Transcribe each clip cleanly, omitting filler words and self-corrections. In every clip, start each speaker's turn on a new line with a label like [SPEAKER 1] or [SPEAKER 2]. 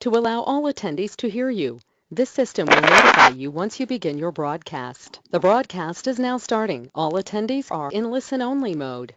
[SPEAKER 1] to allow all attendees to hear you. This system will notify you once you begin your broadcast. The broadcast is now starting. All attendees are in listen-only mode.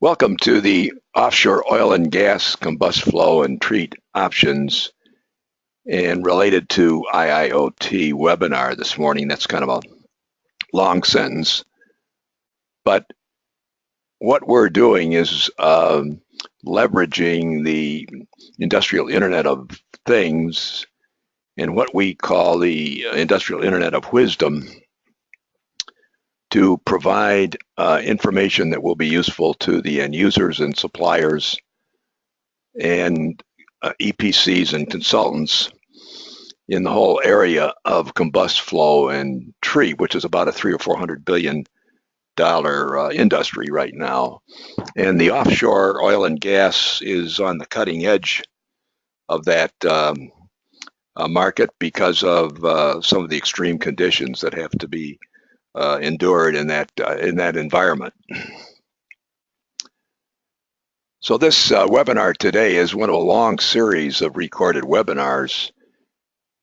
[SPEAKER 2] Welcome to the Offshore Oil and Gas Combust Flow and Treat Options and related to IIoT webinar this morning. That's kind of a long sentence, but what we're doing is leveraging the industrial Internet of Things and what we call the industrial Internet of Wisdom to provide information that will be useful to the end users and suppliers and EPCs and consultants in the whole area of combust flow and treat, which is about a $300 or $400 billion industry right now. And the offshore oil and gas is on the cutting edge of that market because of some of the extreme conditions that have to be endured in that environment. So this webinar today is one of a long series of recorded webinars,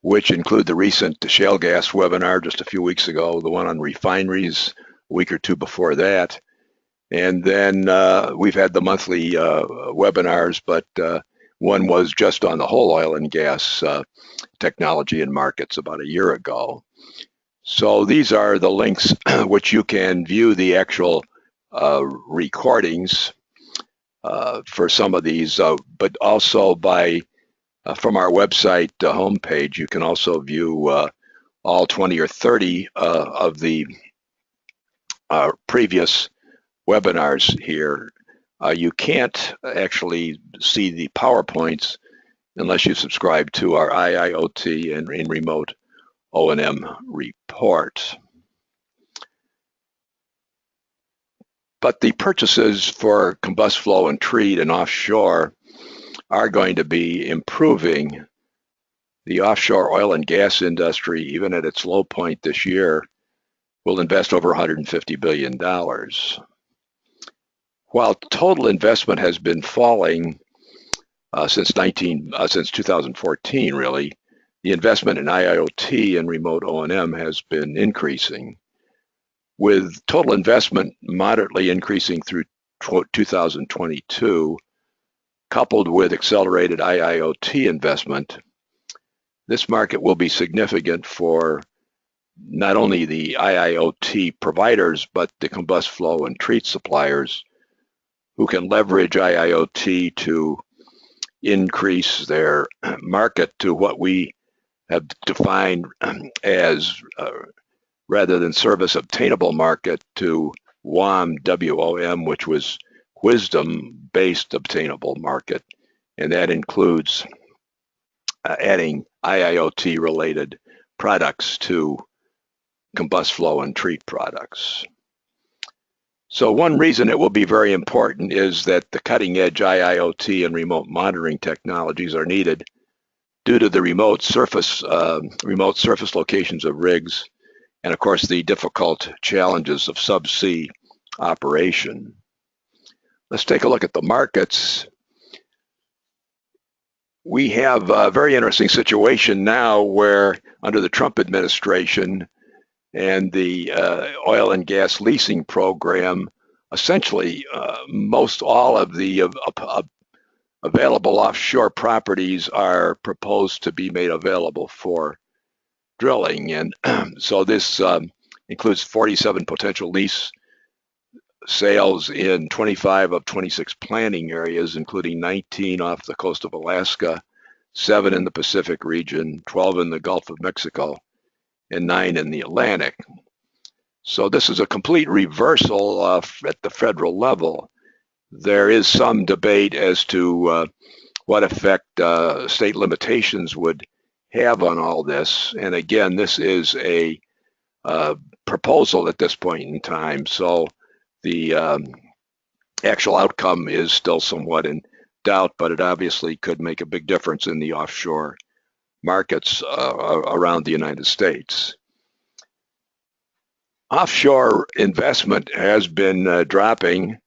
[SPEAKER 2] which include the recent shale gas webinar just a few weeks ago, the one on refineries a week or two before that, and then we've had the monthly webinars, but one was just on the whole oil and gas technology and markets about a year ago. So these are the links which you can view the actual recordings for some of these, but also by from our website homepage, you can also view all 20 or 30 of the previous webinars here. You can't actually see the PowerPoints unless you subscribe to our IIoT and remote O&M report. But the purchases for combust flow and treat and offshore are going to be improving. The offshore oil and gas industry, even at its low point this year, will invest over $150 billion. While total investment has been falling since 2014, really, the investment in IIoT and remote O&M has been increasing, with total investment moderately increasing through 2022, coupled with accelerated IIoT investment. This market will be significant for not only the IIoT providers, but the combust flow and treat suppliers who can leverage IIoT to increase their market to what we have defined as, rather than service obtainable market, to WOM, W-O-M, which was wisdom-based obtainable market. And that includes adding IIoT-related products to combust flow and treat products. So one reason it will be very important is that the cutting-edge IIoT and remote monitoring technologies are needed due to the remote surface locations of rigs, and of course the difficult challenges of subsea operation. Let's take a look at the markets. We have a very interesting situation now where under the Trump administration And the oil and gas leasing program, essentially most all of the available offshore properties are proposed to be made available for drilling. And so this includes 47 potential lease sales in 25 of 26 planning areas, including 19 off the coast of Alaska, 7 in the Pacific region, 12 in the Gulf of Mexico, and 9 in the Atlantic. So this is a complete reversal at the federal level. There is some debate as to what effect state limitations would have on all this. And again, this is a proposal at this point in time. So the actual outcome is still somewhat in doubt, but it obviously could make a big difference in the offshore markets around the United States. Offshore investment has been dropping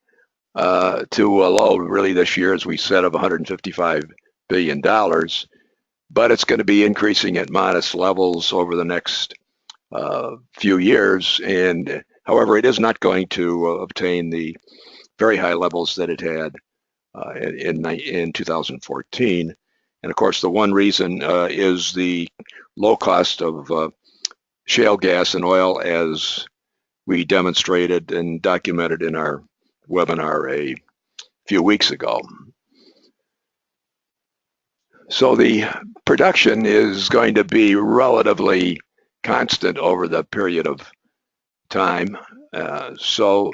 [SPEAKER 2] to a low really this year, as we said, of $155 billion, but it's going to be increasing at modest levels over the next few years. And however, it is not going to obtain the very high levels that it had in 2014. And of course, the one reason is the low cost of shale gas and oil, as we demonstrated and documented in our webinar a few weeks ago. So the production is going to be relatively constant over the period of time. So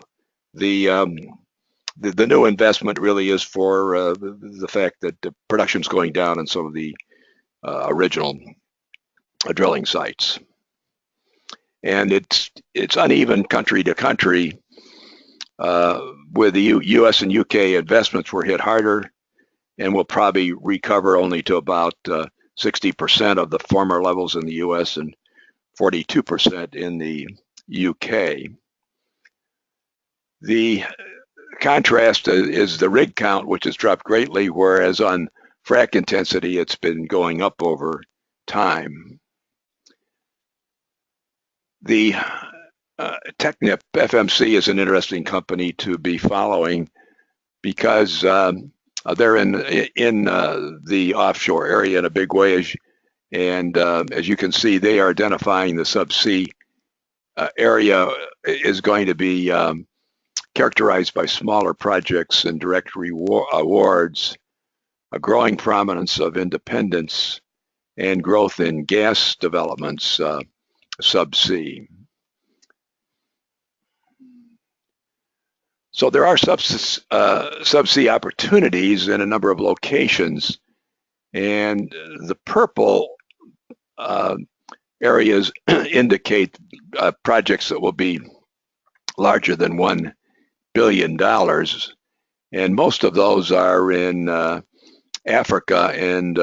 [SPEAKER 2] the new investment really is for the fact that the production is going down in some of the original drilling sites. And it's uneven country to country. With the US and UK investments were hit harder and will probably recover only to about 60% of the former levels in the US and 42% in the UK. The contrast is the rig count, which has dropped greatly, whereas on frac intensity, it's been going up over time. The TechnipFMC is an interesting company to be following because they're in the offshore area in a big way, and as you can see, they are identifying the subsea area is going to be characterized by smaller projects and direct awards, a growing prominence of independents, and growth in gas developments subsea. So there are subsea opportunities in a number of locations, and the purple areas indicate projects that will be larger than $1 billion, and most of those are in Africa and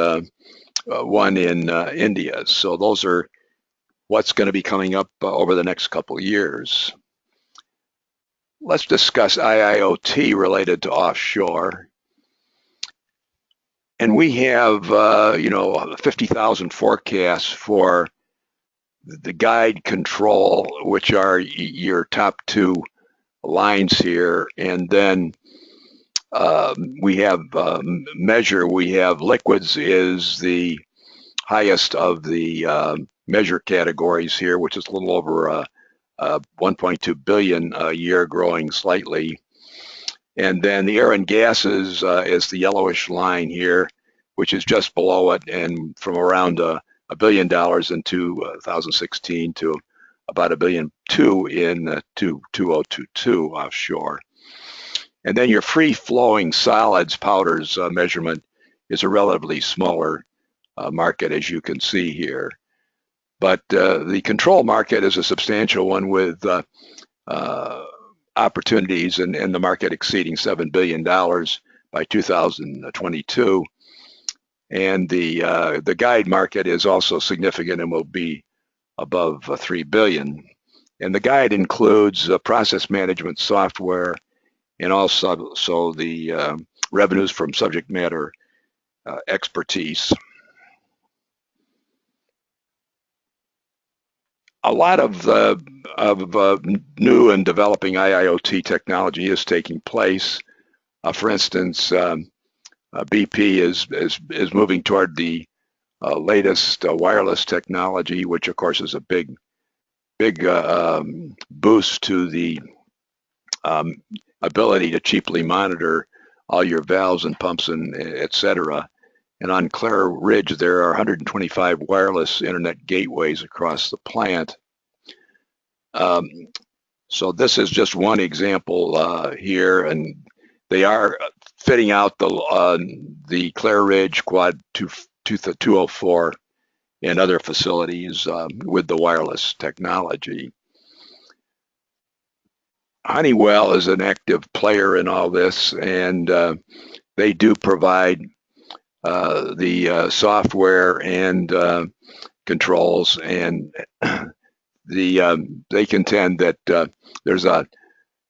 [SPEAKER 2] one in India. So those are what's going to be coming up over the next couple of years. Let's discuss IIoT related to offshore. And we have, 50,000 forecasts for the guide control, which are your top two lines here. And then we have measure. We have liquids is the highest of the measure categories here, which is a little over 1.2 billion a year, growing slightly. And then the air and gases is the yellowish line here, which is just below it, and from around $1 billion in 2016 to about $1.2 billion in 2022 offshore. And then your free-flowing solids powders measurement is a relatively smaller market, as you can see here. But the control market is a substantial one with opportunities and the market exceeding $7 billion by 2022. And the guide market is also significant and will be above $3 billion. And the guide includes process management software and also the revenues from subject matter expertise. a lot of new and developing IIoT technology is taking place. For instance, BP is moving toward the latest wireless technology, which of course is a big boost to the ability to cheaply monitor all your valves and pumps and et cetera. And on Clare Ridge, there are 125 wireless internet gateways across the plant. So this is just one example here, and they are fitting out the Clare Ridge Quad 204 and other facilities with the wireless technology. Honeywell is an active player in all this, and they do provide the software and controls, and they contend that there's a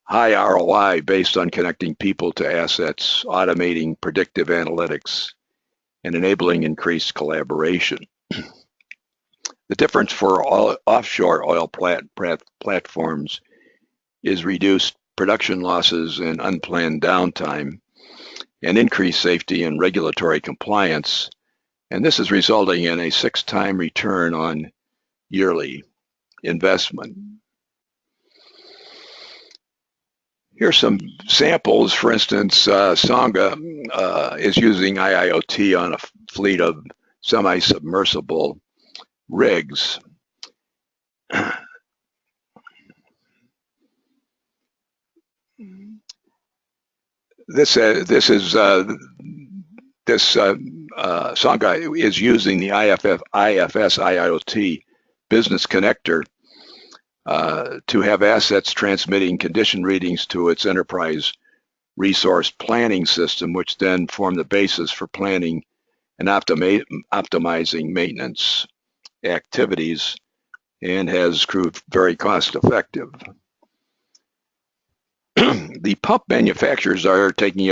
[SPEAKER 2] high ROI based on connecting people to assets, automating predictive analytics, and enabling increased collaboration. The difference for offshore oil platforms is reduced production losses and unplanned downtime, and increased safety and regulatory compliance. And this is resulting in a 6-time return on yearly investment. Here's some samples. For instance, Songa is using IIoT on a fleet of semi-submersible rigs. Songa is using the IFS IIoT business connector to have assets transmitting condition readings to its enterprise resource planning system, which then form the basis for planning and optimizing maintenance activities, and has proved very cost effective. The pump manufacturers are taking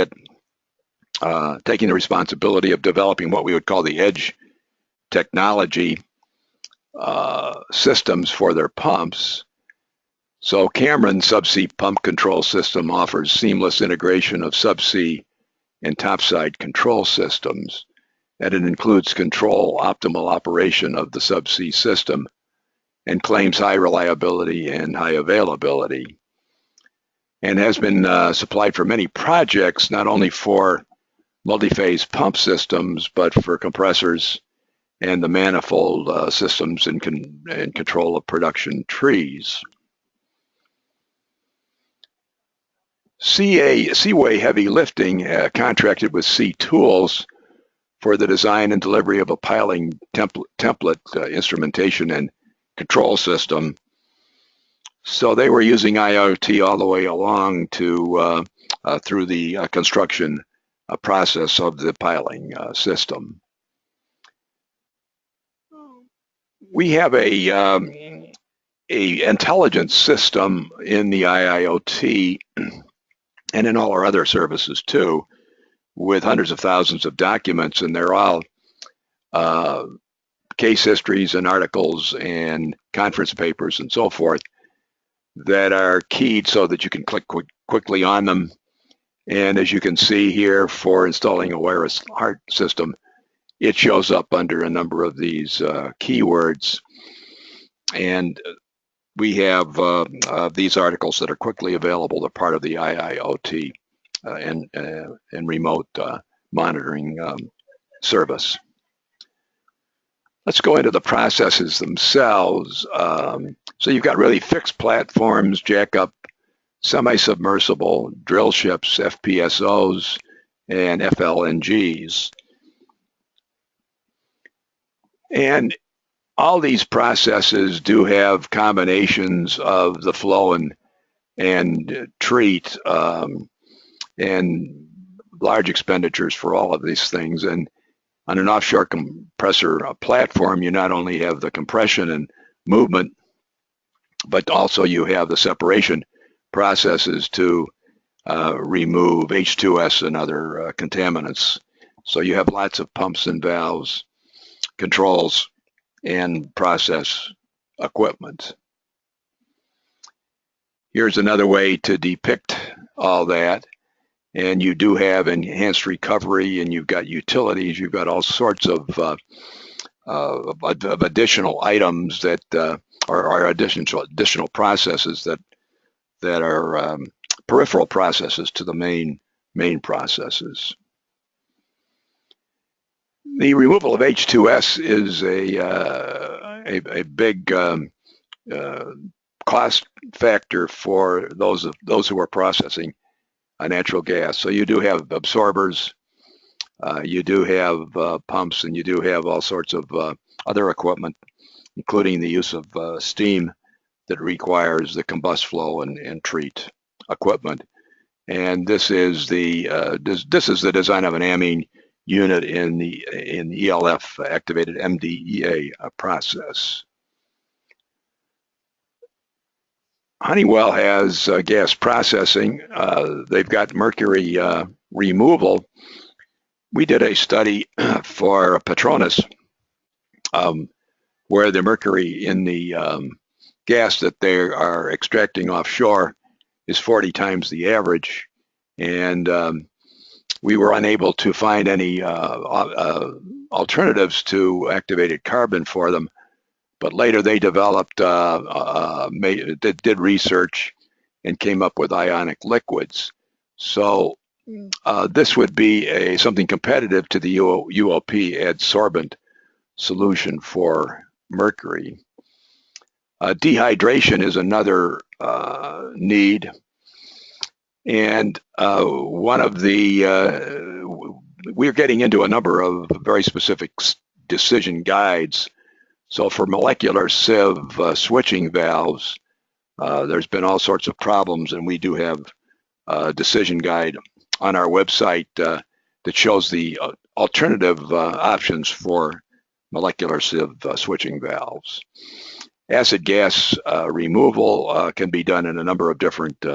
[SPEAKER 2] the responsibility of developing what we would call the edge technology systems for their pumps. So Cameron Subsea Pump Control System offers seamless integration of subsea and topside control systems, and it includes control optimal operation of the subsea system and claims high reliability and high availability, and has been supplied for many projects, not only for multi-phase pump systems, but for compressors and the manifold systems and control of production trees. Seaway Heavy Lifting contracted with Sea Tools for the design and delivery of a piling template instrumentation and control system. So they were using IoT all the way along to through the construction process of the piling system. We have a intelligence system in the IIoT and in all our other services too, with hundreds of thousands of documents, and they're all case histories and articles and conference papers and so forth that are keyed so that you can click quickly on them. And as you can see here, for installing a wireless heart system, it shows up under a number of these keywords. And we have these articles that are quickly available. They're part of the IIoT and remote monitoring service. Let's go into the processes themselves. So you've got really fixed platforms, jackup, semi-submersible, drill ships, FPSOs, and FLNGs. And all these processes do have combinations of the flow and treat and large expenditures for all of these things. And on an offshore compressor platform, you not only have the compression and movement, but also you have the separation processes to remove H2S and other contaminants. So you have lots of pumps and valves, controls, and process equipment. Here's another way to depict all that. And you do have enhanced recovery, and you've got utilities, you've got all sorts of additional items that are additional processes that are peripheral processes to the main processes. The removal of H2S is a big cost factor for those who are processing natural gas. So you do have absorbers, you do have pumps, and you do have all sorts of other equipment, including the use of steam that requires the combust flow and treat equipment. And this is the design of an amine unit in the ELF activated MDEA process. Honeywell has gas processing. They've got mercury removal. We did a study for Petronas where the mercury in the gas that they are extracting offshore is 40 times the average, and we were unable to find any alternatives to activated carbon for them. But later they developed, did research and came up with ionic liquids. So this would be something competitive to the UOP adsorbent solution for mercury. Dehydration is another need. And one of the, we're getting into a number of very specific decision guides. So for molecular sieve switching valves, there's been all sorts of problems, and we do have a decision guide on our website that shows the alternative options for molecular sieve switching valves. Acid gas removal can be done in a number of different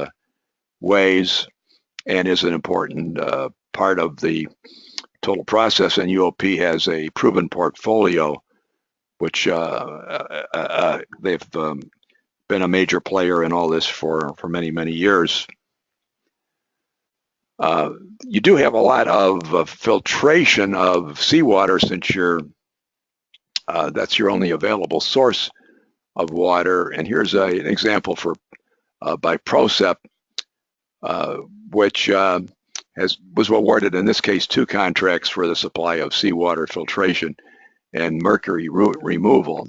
[SPEAKER 2] ways and is an important part of the total process, and UOP has a proven portfolio which they've been a major player in all this for many, many years. You do have a lot of filtration of seawater, since that's your only available source of water. And here's an example by ProSep, which was awarded in this case 2 contracts for the supply of seawater filtration and mercury removal.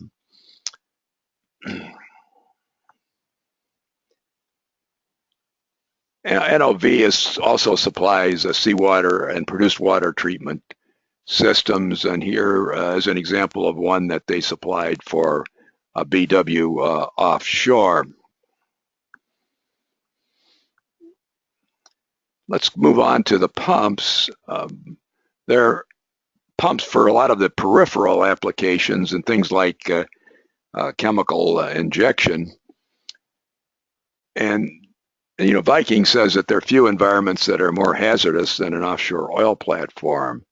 [SPEAKER 2] NOV also supplies seawater and produced water treatment systems, and here is an example of one that they supplied for BW Offshore. Let's move on to the pumps. They're pumps for a lot of the peripheral applications and things like chemical injection. And Viking says that there are few environments that are more hazardous than an offshore oil platform.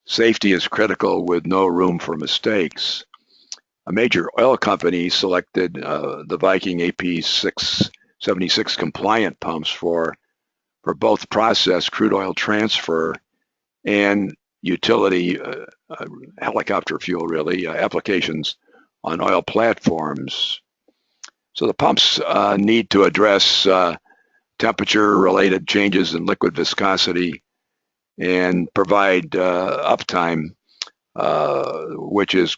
[SPEAKER 2] Safety is critical with no room for mistakes. A major oil company selected the Viking AP 676 compliant pumps for both process crude oil transfer and utility helicopter fuel, really, applications on oil platforms. So the pumps need to address temperature-related changes in liquid viscosity and provide uptime, which is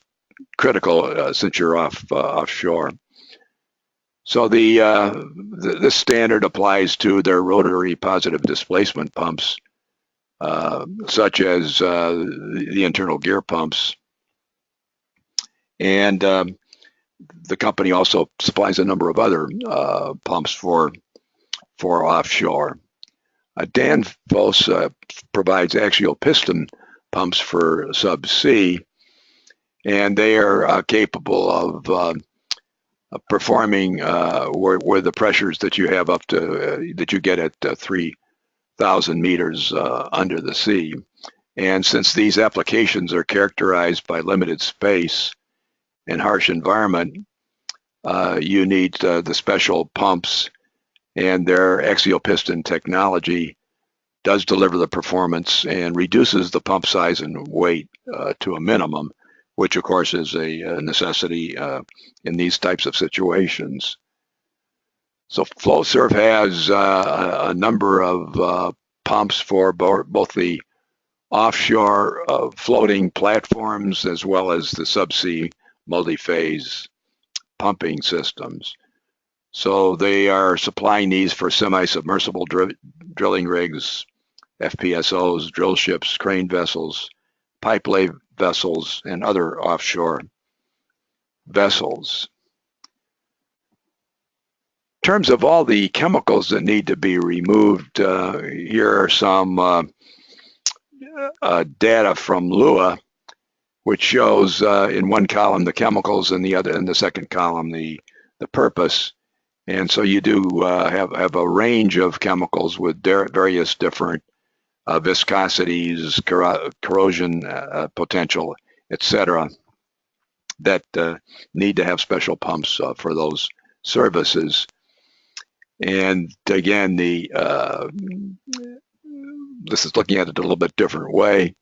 [SPEAKER 2] critical since you're offshore. So this standard applies to their rotary positive displacement pumps, such as the internal gear pumps. And the company also supplies a number of other pumps for offshore. Danfoss provides axial piston pumps for subsea, and they are capable of performing where the pressures that you have up to that you get at 3,000 meters under the sea. And since these applications are characterized by limited space and harsh environment, you need the special pumps, and their axial piston technology does deliver the performance and reduces the pump size and weight to a minimum, which of course is a necessity in these types of situations. So Flowserve has a number of pumps for both the offshore floating platforms as well as the subsea multi-phase pumping systems. So they are supplying these for semi-submersible drilling rigs, FPSOs, drill ships, crane vessels, pipe lay vessels, and other offshore vessels. In terms of all the chemicals that need to be removed, here are some data from LEWA, which shows in one column the chemicals and in the second column the purpose. And so you do have a range of chemicals with various different viscosities, corrosion potential, etc., that need to have special pumps for those services. And again, this is looking at it a little bit different way,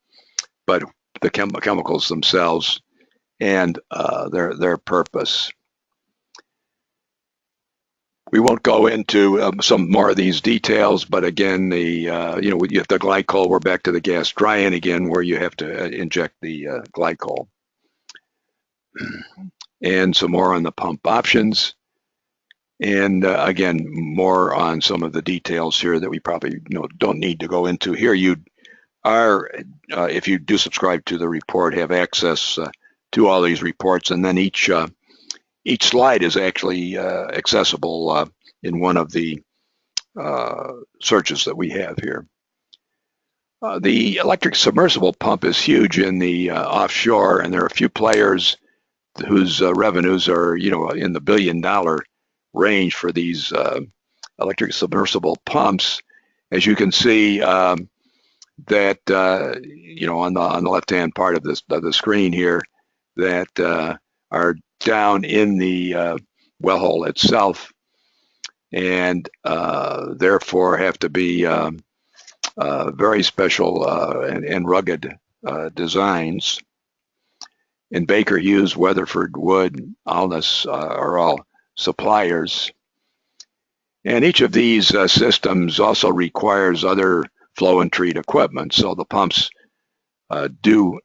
[SPEAKER 2] but the chemicals themselves and their purpose. We won't go into some more of these details, but again, you have the glycol. We're back to the gas drying again, where you have to inject the glycol. And some more on the pump options. And again, more on some of the details here that we probably don't need to go into here. You are, if you do subscribe to the report, have access to all these reports, and then each slide is actually accessible in one of the searches that we have here. The electric submersible pump is huge in the offshore, and there are a few players whose revenues are in the $billion range for these electric submersible pumps. As you can see, that on the left-hand part of the screen here, that are down in the wellhole itself, and therefore have to be very special and rugged designs. And Baker Hughes, Weatherford, Wood, Alness are all suppliers. And each of these systems also requires other flow and treat equipment. So the pumps do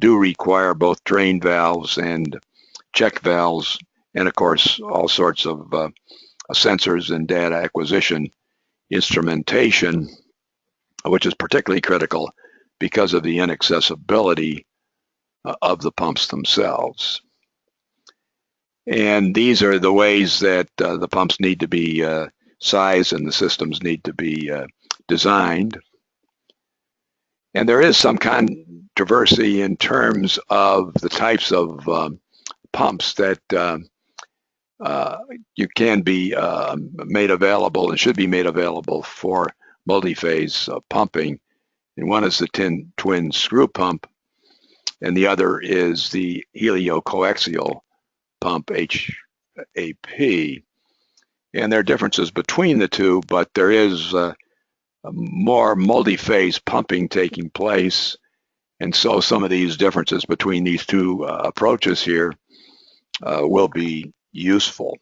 [SPEAKER 2] require both drain valves and check valves, and of course all sorts of sensors and data acquisition instrumentation, which is particularly critical because of the inaccessibility of the pumps themselves. And these are the ways that the pumps need to be sized and the systems need to be designed. And there is some controversy in terms of the types of pumps that you can be made available and should be made available for multi-phase pumping. And one is the twin screw pump, and the other is the heliocoaxial pump, HAP. And there are differences between the two, but there is more multi-phase pumping taking place. And so some of these differences between these two approaches here will be useful.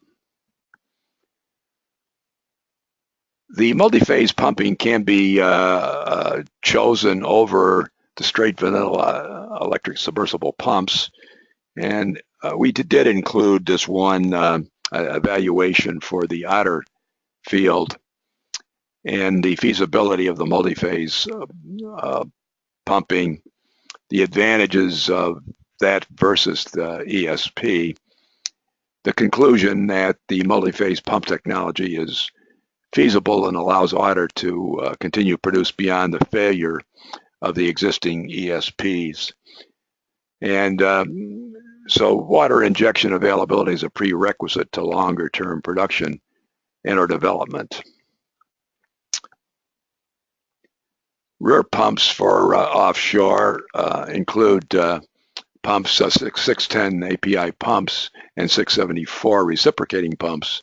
[SPEAKER 2] The multi-phase pumping can be chosen over the straight vanilla electric submersible pumps. And we did include this one evaluation for the Otter field and the feasibility of the multi-phase pumping, the advantages of that versus the ESP, the conclusion that the multi-phase pump technology is feasible and allows Otter to continue to produce beyond the failure of the existing ESPs. And so water injection availability is a prerequisite to longer term production and or development. Ruhr pumps for offshore include pumps, 610 API pumps, and 674 reciprocating pumps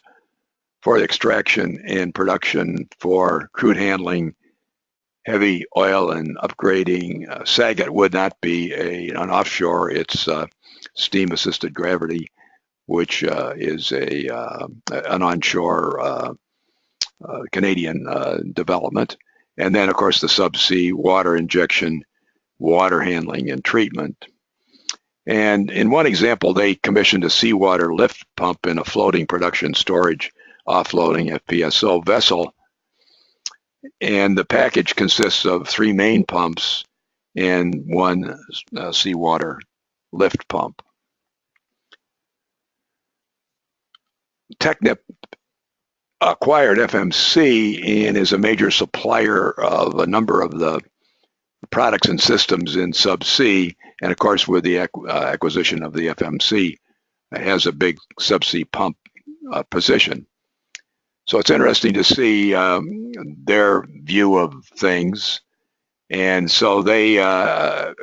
[SPEAKER 2] for the extraction and production for crude handling, heavy oil and upgrading. SAGAT would not be an offshore, it's steam-assisted gravity, which is an onshore Canadian development. And then, of course, the subsea water injection, water handling and treatment. And in one example, they commissioned a seawater lift pump in a floating production storage offloading FPSO vessel. And the package consists of 3 main pumps and 1 seawater lift pump. Technip acquired FMC and is a major supplier of a number of the products and systems in subsea, and of course with the acquisition of the FMC has a big subsea pump position. So it's interesting to see their view of things, and so they have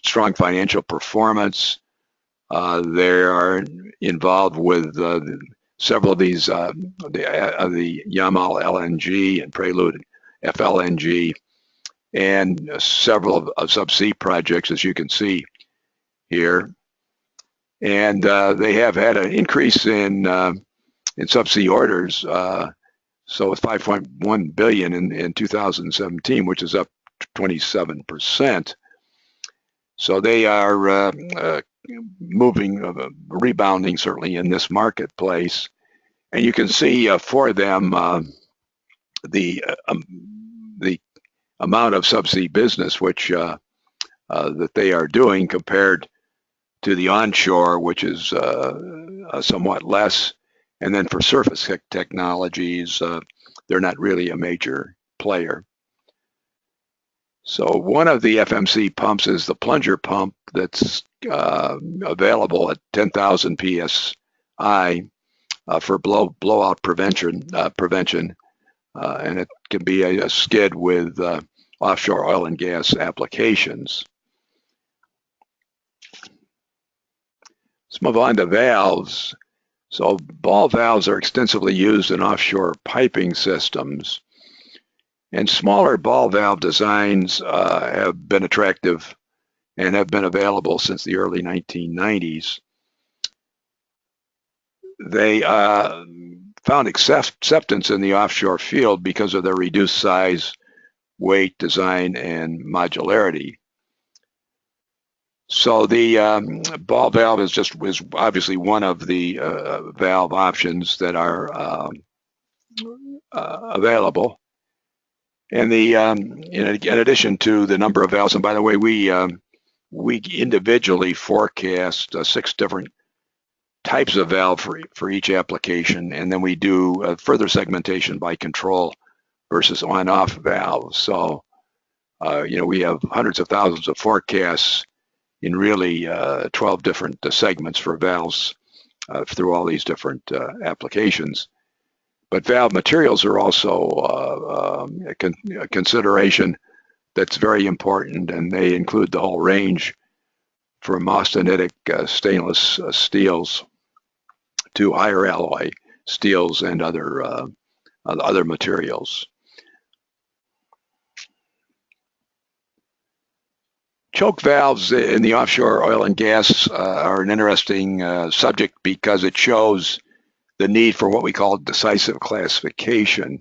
[SPEAKER 2] strong financial performance. They are involved with several of these, the Yamal LNG and Prelude FLNG, and several of subsea projects, as you can see here. And they have had an increase in subsea orders. So it's 5.1 billion in 2017, which is up 27%. So they are rebounding certainly in this marketplace. And you can see for them the amount of subsea business which that they are doing compared to the onshore, which is somewhat less. And then for surface technologies, they're not really a major player. So one of the FMC pumps is the Plunger pump that's available at 10,000 PSI for blowout prevention, and it can be a skid with offshore oil and gas applications. Let's move on to valves. So ball valves are extensively used in offshore piping systems, and smaller ball valve designs have been attractive and have been available since the early 1990s. They found acceptance in the offshore field because of their reduced size, weight, design, and modularity. So the ball valve is obviously one of the valve options that are available. And in addition to the number of valves, and by the way, we individually forecast 6 different types of valve for each application, and then we do further segmentation by control versus on-off valves. So we have hundreds of thousands of forecasts in really 12 different segments for valves through all these different applications. But valve materials are also a consideration that's very important, and they include the whole range from austenitic stainless steels to higher alloy steels and other materials. Choke valves in the offshore oil and gas are an interesting subject because it shows the need for what we call decisive classification.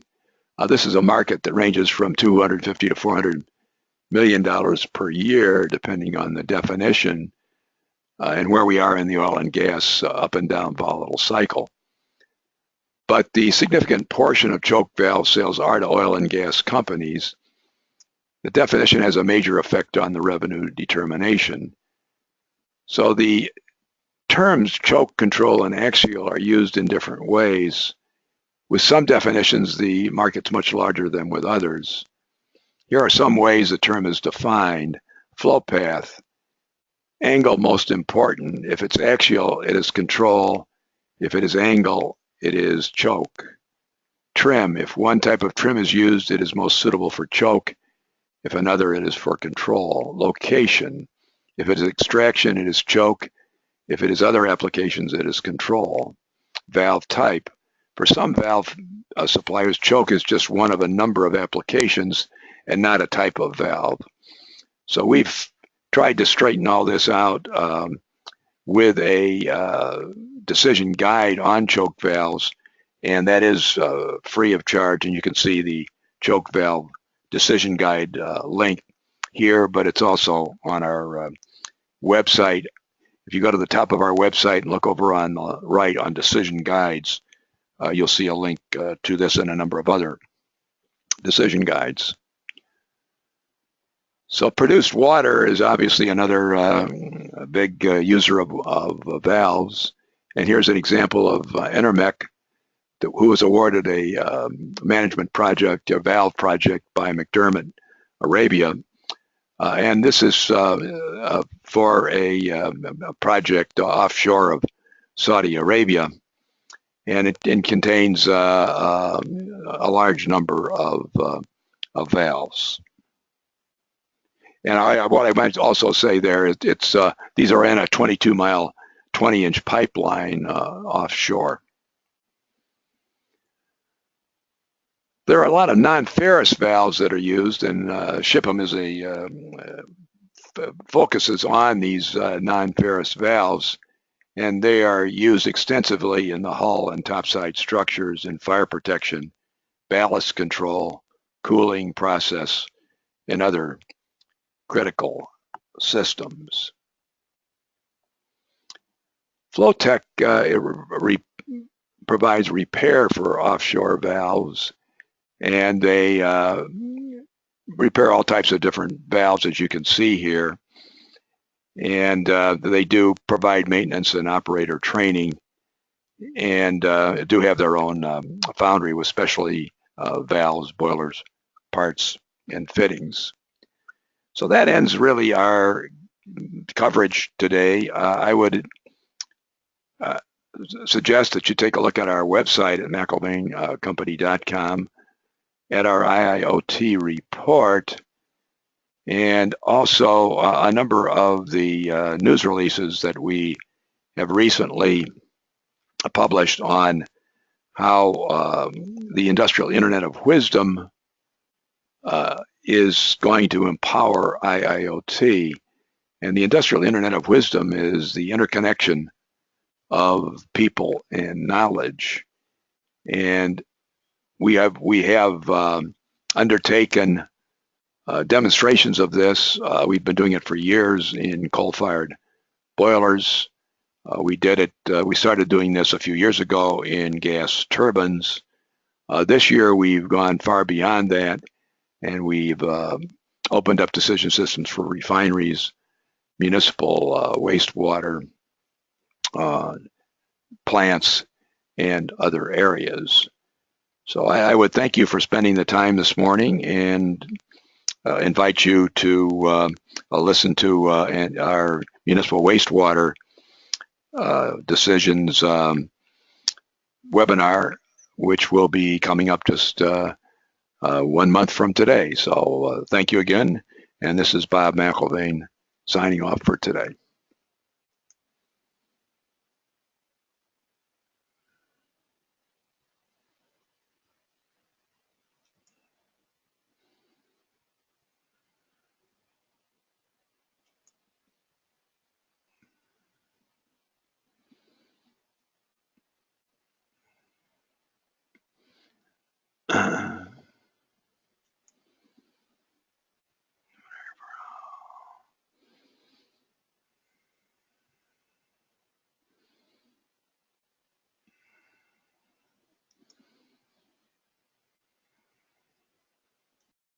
[SPEAKER 2] This is a market that ranges from $250 to $400 million per year, depending on the definition and where we are in the oil and gas up and down volatile cycle. But the significant portion of choke valve sales are to oil and gas companies. The definition has a major effect on the revenue determination. So the terms choke, control, and axial are used in different ways. With some definitions, the market's much larger than with others. Here are some ways the term is defined. Flow path. Angle, most important. If it's axial, it is control. If it is angle, it is choke. Trim. If one type of trim is used, it is most suitable for choke. If another, it is for control. Location. If it is extraction, it is choke. If it is other applications, it is control. Valve type. For some valve suppliers, choke is just one of a number of applications and not a type of valve. So we've tried to straighten all this out with a decision guide on choke valves, and that is free of charge, and you can see the choke valve decision guide link here, but it's also on our website. If you go to the top of our website and look over on the right on decision guides, you'll see a link to this and a number of other decision guides. So produced water is obviously another big user of valves. And here's an example of Intermec, who was awarded a management project, a valve project by McDermott, Arabia. And this is for a project offshore of Saudi Arabia. And it contains a large number of valves. And what I might also say there is these are in a 22-mile, 20-inch pipeline offshore. There are a lot of non-ferrous valves that are used, and Shipham is focuses on these non-ferrous valves, and they are used extensively in the hull and topside structures in fire protection, ballast control, cooling process, and other critical systems. Flotech provides repair for offshore valves, and they repair all types of different valves, as you can see here. And they do provide maintenance and operator training, and do have their own foundry with specialty valves, boilers, parts, and fittings. So that ends really our coverage today. I would suggest that you take a look at our website at McIlvainecompany.com at our IIoT report, and also a number of the news releases that we have recently published on how the Industrial Internet of Wisdom is going to empower IIoT. And the Industrial Internet of Wisdom is the interconnection of people and knowledge. And we have undertaken demonstrations of this. We've been doing it for years in coal-fired boilers. We started doing this a few years ago in gas turbines. This year we've gone far beyond that, and we've opened up decision systems for refineries, municipal wastewater plants, and other areas. So I would thank you for spending the time this morning, and invite you to listen to our municipal wastewater decisions webinar, which will be coming up just 1 month from today. So thank you again, and this is Bob McIlvaine signing off for today.